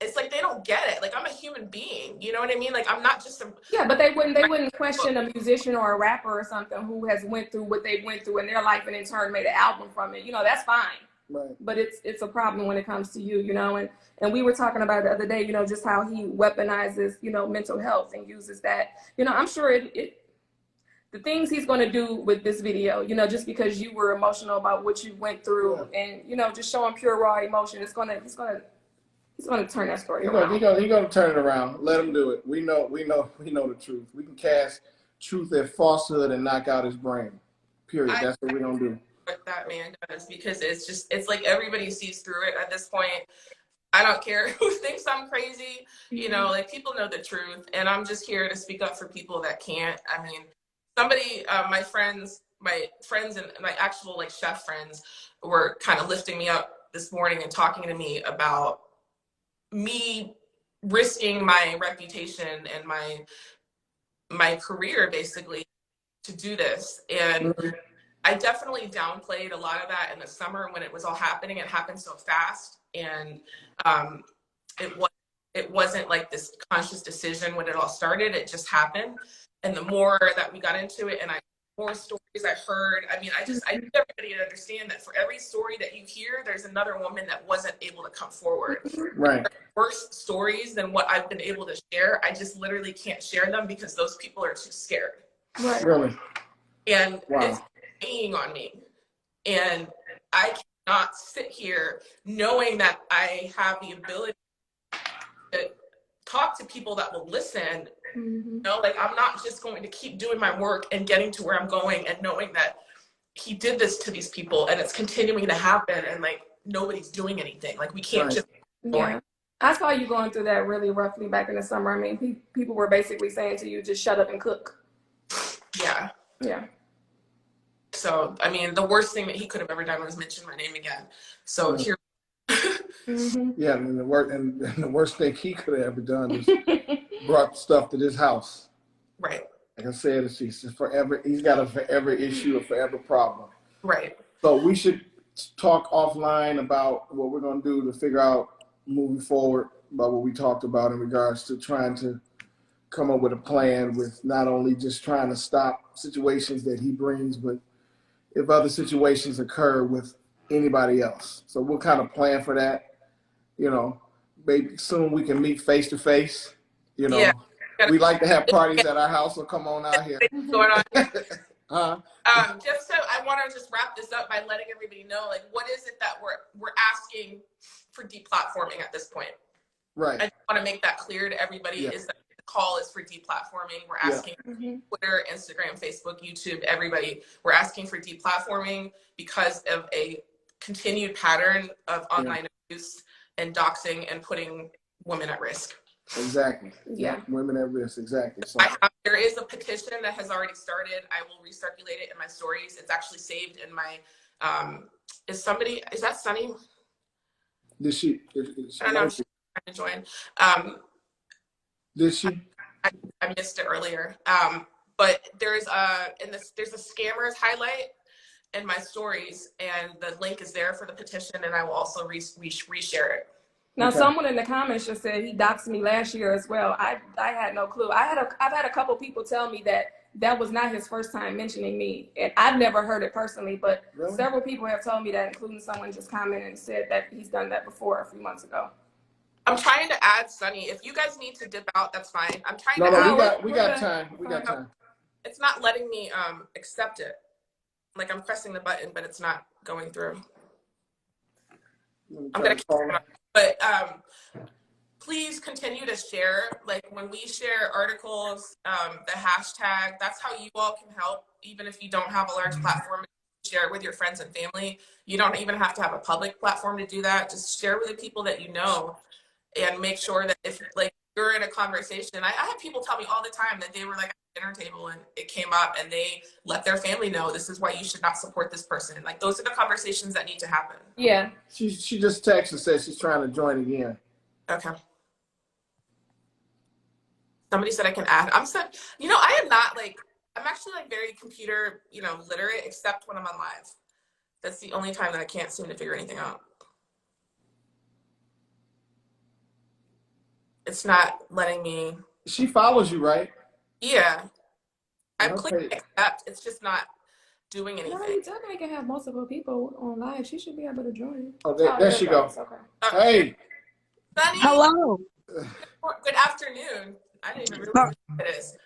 it's like they don't get it. Like, I'm a human being, you know what I mean? Like, I'm not just a yeah, but they wouldn't question a musician or a rapper or something who has went through what they went through in their life and in turn made an album from it. You know, that's fine. Right. But it's a problem when it comes to you, you know, and we were talking about it the other day, you know, just how he weaponizes, you know, mental health and uses that. You know, I'm sure the things he's going to do with this video, you know, just because you were emotional about what you went through, and, you know, just showing pure raw emotion, he's going to turn that story around. He's going to turn it around. Let him do it. We know the truth. We can cast truth at falsehood and knock out his brain. Period. That's what we're going to do. What that man does, because it's like everybody sees through it at this point. I don't care who thinks I'm crazy, you know, like, people know the truth, and I'm just here to speak up for people that can't. I mean, somebody, my friends and my actual like chef friends were kind of lifting me up this morning and talking to me about me risking my reputation and my career basically to do this. And I definitely downplayed a lot of that in the summer when it was all happening. It happened so fast, and it wasn't like this conscious decision when it all started. It just happened. And the more that we got into it, and more stories I heard, I mean, I need everybody to understand that for every story that you hear, there's another woman that wasn't able to come forward. Right. Worse stories than what I've been able to share, I just literally can't share them because those people are too scared. Right. Really? And it's weighing on me. And I cannot sit here knowing that I have the ability to talk to people that will listen. You know, like, I'm not just going to keep doing my work and getting to where I'm going and knowing that he did this to these people and it's continuing to happen, and like nobody's doing anything. Like, we can't just I saw you going through that really roughly back in the summer. I mean, people were basically saying to you, just shut up and cook. Yeah. So, I mean, the worst thing that he could have ever done was mention my name again. So here. Yeah, and the worst thing he could have ever done is brought stuff to this house. Right. Like I said, he's forever. He's got a forever issue, a forever problem. Right. So we should talk offline about what we're going to do to figure out moving forward about what we talked about in regards to trying to come up with a plan with not only just trying to stop situations that he brings, but if other situations occur with anybody else. So we'll kind of plan for that. You know, maybe soon we can meet face to face. You know, we like to have parties at our house, so come on out here. Going on. Just so I want to just wrap this up by letting everybody know, like, what is it that we're asking for deplatforming at this point? Right. I just want to make that clear to everybody. Is that the call is for deplatforming. We're asking Twitter, Instagram, Facebook, YouTube, everybody. We're asking for deplatforming because of a continued pattern of online abuse and doxing and putting women at risk. Exactly. Yeah. Women at risk. Exactly. So there is a petition that has already started. I will recirculate it in my stories. It's actually saved in my, is that Sunny? Did she? I don't know if she's trying to join. Did she? I missed it earlier. But there's a scammers highlight in my stories, and the link is there for the petition, and I will also reshare it. Now, someone in the comments just said he doxed me last year as well. I had no clue. I've had a couple people tell me that was not his first time mentioning me, and I've never heard it personally, but several people have told me that, including someone just commented and said that he's done that before a few months ago. I'm trying to add Sunny. If you guys need to dip out, that's fine. I'm trying to we got time. We got time. It's not letting me accept it. Like, I'm pressing the button, but it's not going through. I'm gonna keep it on. But please continue to share. Like, when we share articles, the hashtag, that's how you all can help. Even if you don't have a large platform, share it with your friends and family. You don't even have to have a public platform to do that. Just share with the people that you know, and make sure that if, like, you're in a conversation, I have people tell me all the time that they were like at the dinner table and it came up and they let their family know, this is why you should not support this person. Like, those are the conversations that need to happen. Yeah. She just texted and said she's trying to join again. Okay. Somebody said I can add. I am not like, I'm actually like very computer, literate, except when I'm on live. That's the only time that I can't seem to figure anything out. it's not letting me. She follows you, right? Yeah. I've Okay. clicked accept. It's just not doing anything. No, you definitely can have multiple people on live. She should be able to join. Oh, there she goes. Okay. Hey. Sunny. Hello. Good afternoon. I didn't even realize what it is.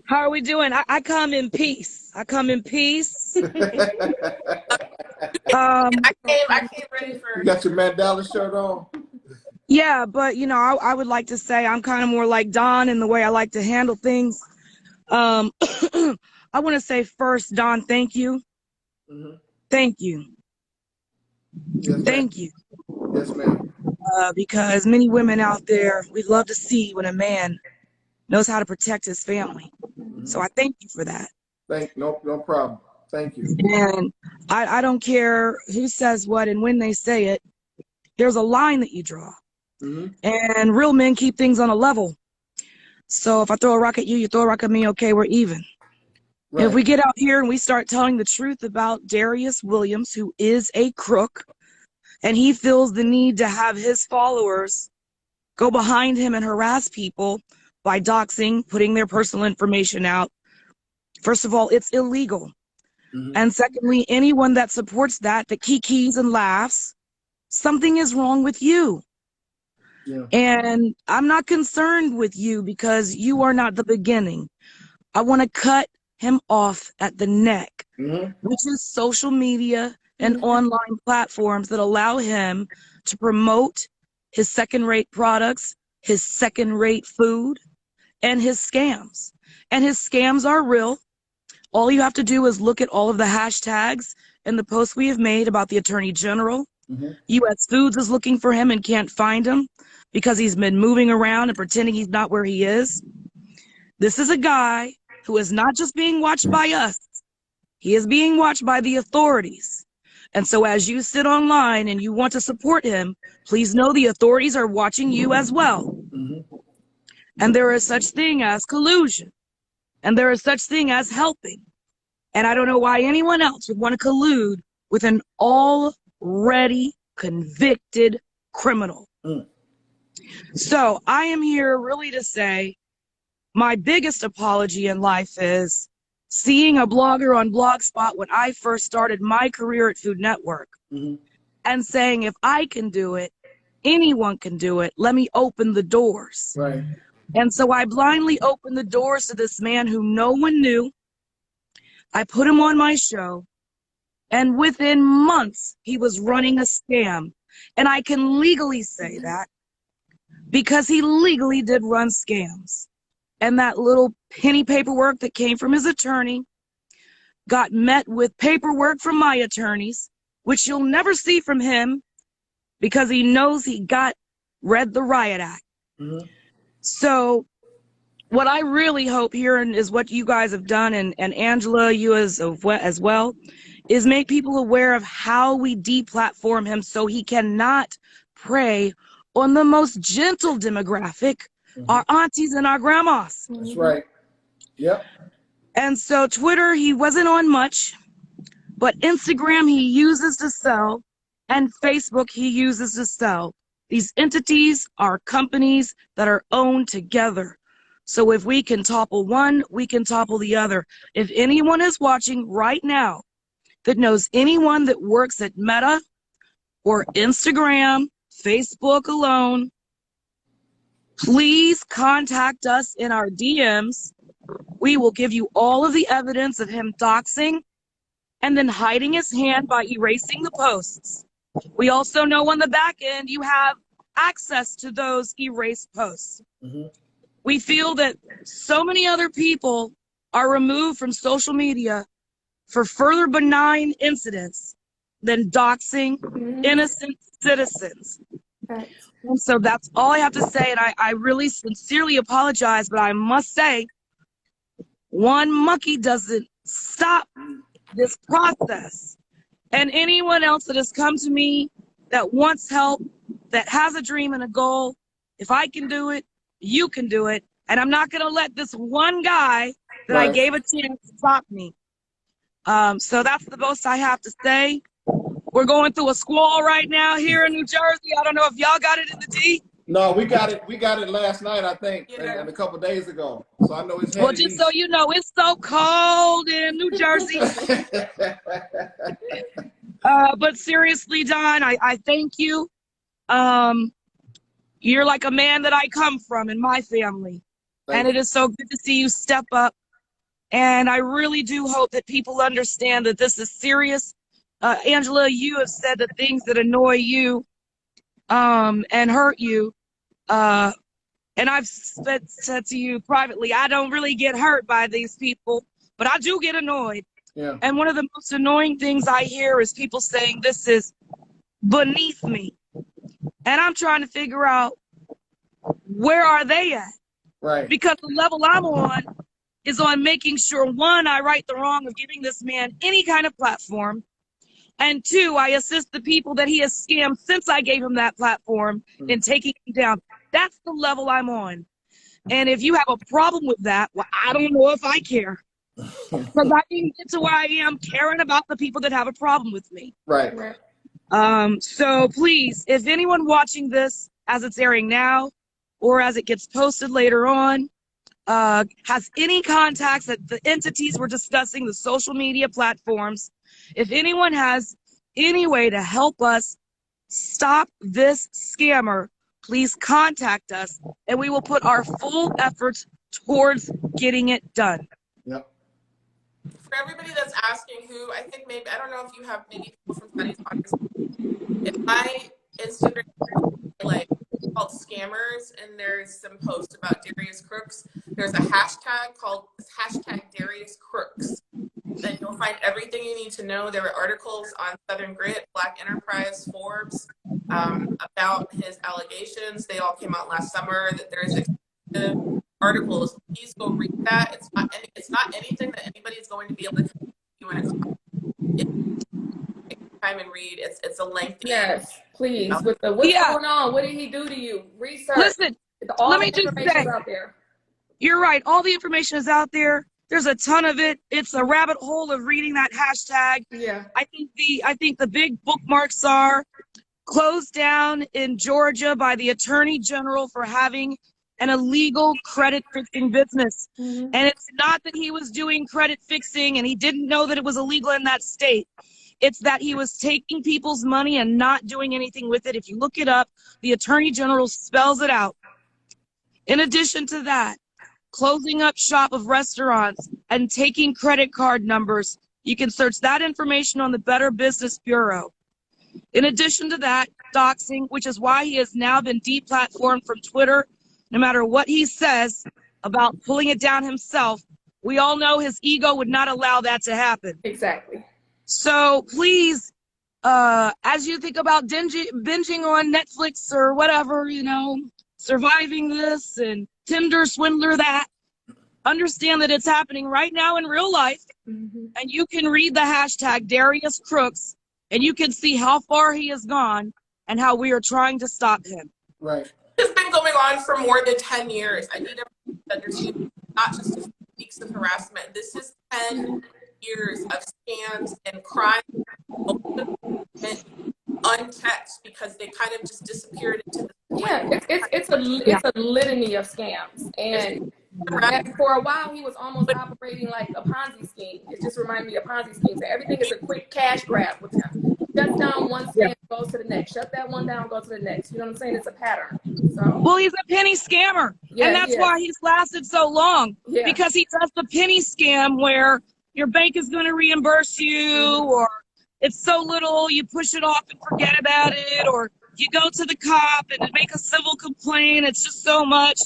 How are we doing? I come in peace. I come in peace. I came ready for. You got your Mandela shirt on? Yeah, but you know, I would like to say I'm kind of more like Don in the way I like to handle things. I want to say first, Don, thank you. Mm-hmm. Thank you. Yes, thank you. Yes, ma'am. Because many women out there, we'd love to see when a man knows how to protect his family. Mm-hmm. So I thank you for that. No problem. Thank you. And I don't care who says what and when they say it. There's a line that you draw. Mm-hmm. And real men keep things on a level. So if I throw a rock at you, you throw a rock at me, okay, we're even. Right. If we get out here and we start telling the truth about Darius Williams, who is a crook, and he feels the need to have his followers go behind him and harass people by doxing, putting their personal information out, first of all, it's illegal. Mm-hmm. And secondly, anyone that supports that kikis and laughs, something is wrong with you. Yeah. And I'm not concerned with you because you are not the beginning. I want to cut him off at the neck, mm-hmm. which is social media and mm-hmm. online platforms that allow him to promote his second-rate products, his second-rate food, and his scams. And his scams are real. All you have to do is look at all of the hashtags and the posts we have made about the Attorney General. Mm-hmm. U.S. Foods is looking for him and can't find him because he's been moving around and pretending he's not where he is. This is a guy who is not just being watched by us. He is being watched by the authorities. And so as you sit online and you want to support him, please know the authorities are watching you as well. Mm-hmm. And there is such thing as collusion. And there is such thing as helping. And I don't know why anyone else would want to collude with an already convicted criminal. Mm. So I am here really to say my biggest apology in life is seeing a blogger on Blogspot when I first started my career at Food Network mm-hmm. and saying, if I can do it, anyone can do it. Let me open the doors. Right. And so I blindly opened the doors to this man who no one knew. I put him on my show. And within months, he was running a scam. And I can legally say that because he legally did run scams. And that little penny paperwork that came from his attorney got met with paperwork from my attorneys, which you'll never see from him because he knows he read the Riot Act. Mm-hmm. So what I really hope here is what you guys have done, and Angela, you as well, is make people aware of how we deplatform him so he cannot prey on the most gentle demographic, mm-hmm. our aunties and our grandmas. That's right. Yep. And so Twitter, he wasn't on much, but Instagram he uses to sell, and Facebook he uses to sell. These entities are companies that are owned together. So if we can topple one, we can topple the other. If anyone is watching right now that knows anyone that works at Meta or Instagram, Facebook alone, please contact us in our DMs. We will give you all of the evidence of him doxing and then hiding his hand by erasing the posts. We also know on the back end you have access to those erased posts. Mm-hmm. We feel that so many other people are removed from social media for further benign incidents than doxing mm-hmm. innocent citizens. Okay. And so that's all I have to say, and I really sincerely apologize, but I must say, one monkey doesn't stop this process. And anyone else that has come to me that wants help, that has a dream and a goal, if I can do it, you can do it. And I'm not going to let this one guy that right. I gave a chance stop me. So that's the most I have to say. We're going through a squall right now here in New Jersey. I don't know if y'all got it in the D. No, we got it. We got it last night, I think, Yeah. and a couple days ago. So I know it's headed Well, just so you know, it's so cold in New Jersey. But seriously, Don, I thank you. You're like a man that I come from in my family. And it is so good to see you step up. And I really do hope that people understand that this is serious. Angela, you have said the things that annoy you and hurt you. And I've said to you privately, I don't really get hurt by these people, but I do get annoyed. Yeah. And one of the most annoying things I hear is people saying this is beneath me. And I'm trying to figure out, where are they at? Right. Because the level I'm on is on making sure, one, I right the wrong of giving this man any kind of platform. And two, I assist the people that he has scammed since I gave him that platform in taking him down. That's the level I'm on. And if you have a problem with that, well, I don't know if I care. Because I didn't get to where I am caring about the people that have a problem with me. Right. So please, if anyone watching this as it's airing now or as it gets posted later on, has any contacts at the entities we're discussing, the social media platforms, if anyone has any way to help us stop this scammer, please contact us and we will put our full efforts towards getting it done. Yep. For everybody that's asking who, I think maybe, I don't know if you have maybe people from studies on this. In my Instagram, like, called scammers, and there's some posts about Darius Crooks. There's a hashtag called #Darius Crooks. Then you'll find everything you need to know. There are articles on Southern Grit, Black Enterprise, Forbes, about his allegations. They all came out last summer. That there's extensive articles. Please go read that. It's not anything that anybody's going to be able to come to you in a time and read. It's a lengthy. Yes, please. With the what's going on? What did he do to you? Research. Listen, all let the me just information say, out there. You're right. All the information is out there. There's a ton of it. It's a rabbit hole of reading that hashtag. Yeah. I think the big bookmarks are closed down in Georgia by the Attorney General for having an illegal credit fixing business. And it's not that he was doing credit fixing and he didn't know that it was illegal in that state. It's that he was taking people's money and not doing anything with it. If you look it up, the Attorney General spells it out. In addition to that, closing up shop of restaurants and taking credit card numbers. You can search that information on the Better Business Bureau. In addition to that, doxing, which is why he has now been deplatformed from Twitter. No matter what he says about pulling it down himself, we all know his ego would not allow that to happen. Exactly. So please, as you think about binging on Netflix or whatever, surviving this and Tinder swindler that, understand that it's happening right now in real life. And you can read the hashtag Darius Crooks and you can see how far he has gone and how we are trying to stop him. Right. This has been going on for more than 10 years. I need everyone to understand, not just a few weeks of harassment. This is 10 years of scams and crime unchecked because they kind of just disappeared into the it's a litany of scams. And for a while he was almost operating like a Ponzi scheme. It just reminded me of Ponzi schemes. Everything is a quick cash grab with him. Shuts down one scam, goes to the next. Shut that one down, go to the next. You know what I'm saying? It's a pattern. So well, he's a penny scammer. And that's why he's lasted so long. Because he does the penny scam where your bank is going to reimburse you, or it's so little you push it off and forget about it, or you go to the cop and make a civil complaint. It's just so much.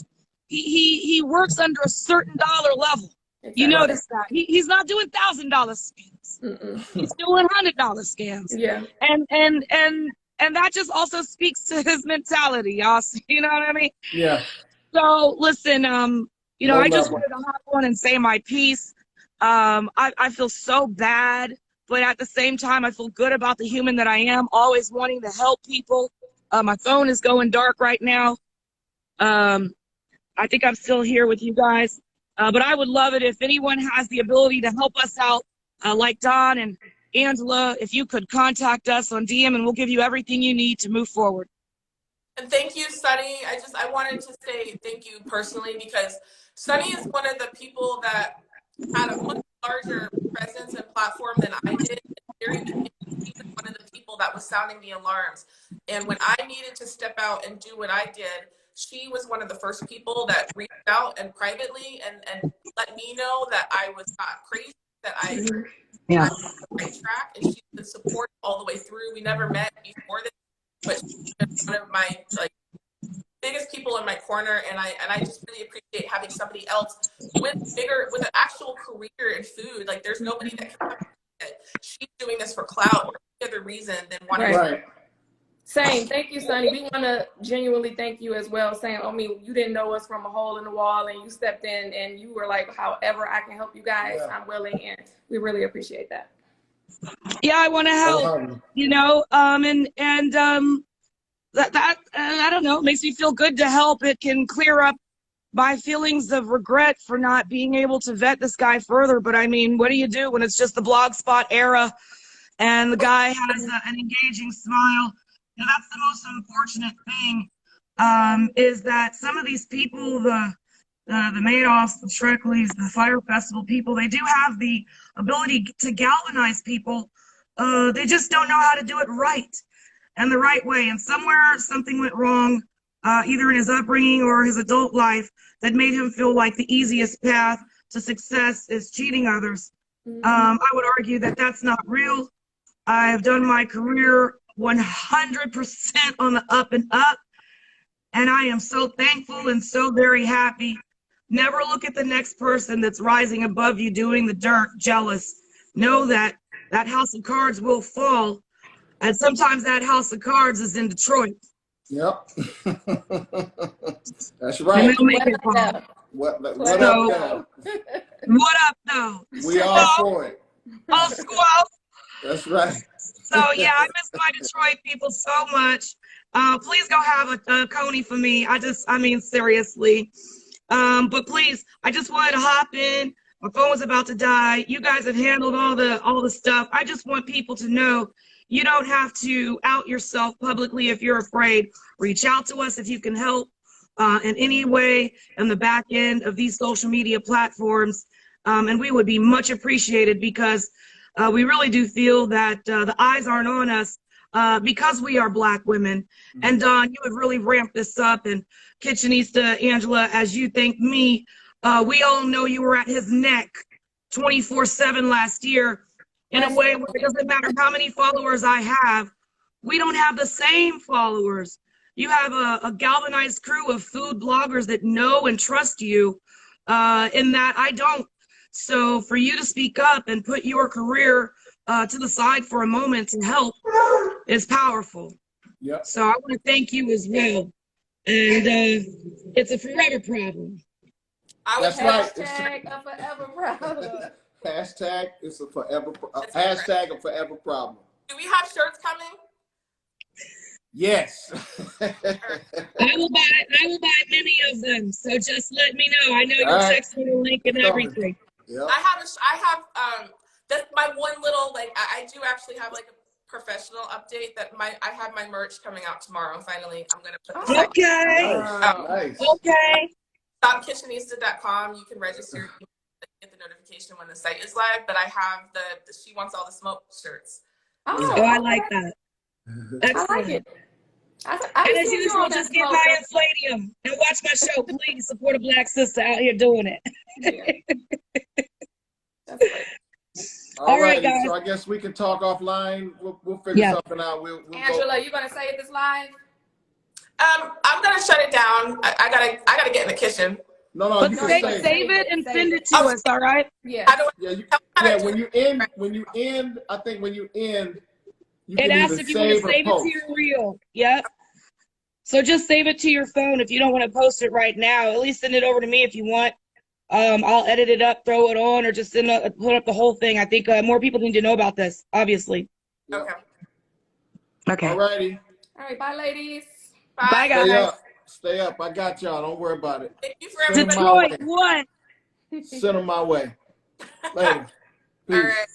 He works under a certain dollar level. Exactly. You notice that he's not doing $1,000 scams. He's doing $100 scams. Yeah. And that just also speaks to his mentality, y'all. You know what I mean? Yeah. So listen, I just wanted to hop on and say my piece. I feel so bad, but at the same time, I feel good about the human that I am, always wanting to help people. My phone is going dark right now. I think I'm still here with you guys. But I would love it if anyone has the ability to help us out, like Don and Angela, if you could contact us on DM and we'll give you everything you need to move forward. And thank you, Sunny. I wanted to say thank you personally because Sunny is one of the people that had a much larger presence and platform than I did. At the very beginning, she was one of the people that was sounding the alarms. And when I needed to step out and do what I did, she was one of the first people that reached out and privately and let me know that I was not crazy, that I was on the right track, and she would support all the way through. We never met before this, but she's been one of my biggest people in my corner, and I just really appreciate having somebody else with an actual career in food. Like, there's nobody that can have it. She's doing this for clout or any other reason than wanting to. Same. Thank you, Sunny. We want to genuinely thank you as well. Saying, I mean, you didn't know us from a hole in the wall, and you stepped in, and you were like, however I can help you guys, I'm willing, and we really appreciate that. Yeah, I want to help. You know, that I don't know, it makes me feel good to help. It can clear up my feelings of regret for not being able to vet this guy further. But I mean, what do you do when it's just the Blogspot era and the guy has an engaging smile? You know, that's the most unfortunate thing, is that some of these people, the Madoffs, the Shreckleys, the Fire Festival people, they do have the ability to galvanize people. They just don't know how to do it right and the right way. And somewhere something went wrong, either in his upbringing or his adult life, that made him feel like the easiest path to success is cheating others. I would argue that that's not real. I've done my career 100% on the up and up, and I am so thankful and so very happy. Never look at the next person that's rising above you doing the dirt jealous. Know that that house of cards will fall, and sometimes that house of cards is in Detroit. Yep. That's right. What up, What up, though? We are for it. Oh, squall. That's right. So yeah, I miss my Detroit people so much. Please go have a coney for me. I mean, seriously. But please, I just wanted to hop in. My phone was about to die. You guys have handled all the stuff. I just want people to know you don't have to out yourself publicly if you're afraid. Reach out to us if you can help in any way in the back end of these social media platforms. And we would be much appreciated, because we really do feel that the eyes aren't on us because we are Black women. And Don, you have really ramped this up. And Kitchenista, Angela, as you thank me, we all know you were at his neck 24/7 last year in a way where it doesn't matter how many followers I have, we don't have the same followers. You have a galvanized crew of food bloggers that know and trust you, in that I don't. So for you to speak up and put your career to the side for a moment to help is powerful. Yep. So I want to thank you as well. And it's a forever problem. That's right. Hashtag a forever problem. Hashtag it's a forever hashtag a forever problem. Do we have shirts coming? Yes. I will buy many of them. So just let me know. I know you'll text me the link and everything. Yep. I have that's my one little, like, I do actually have like a professional update that I have my merch coming out tomorrow. Finally, I'm gonna put this Okay. Nice. Okay. kitchenista.com. You can register, get the notification when the site is live. But I have the She Wants All the Smoke shirts. Oh, I like that. I like it. And as usual, just get my Infladium and watch my show. Please support a Black sister out here doing it. Yeah. That's great. All right, guys. So I guess we can talk offline. We'll figure something out. We'll Angela, you gonna say this live? I'm gonna shut it down. I gotta get in the kitchen. No, but you save, save it and send it to us. All right? Yeah. When you end, I think when you end, you it can asks if you want to save it to your reel. Yep. So just save it to your phone if you don't want to post it right now. At least send it over to me if you want. I'll edit it up, throw it on, or just put up the whole thing. I think more people need to know about this, obviously. Okay. Okay. All righty. All right. Bye, ladies. Bye, guys. Stay up. I got y'all. Don't worry about it. Thank you for everybody. Detroit, what? Send them my way. Later. Peace. All right.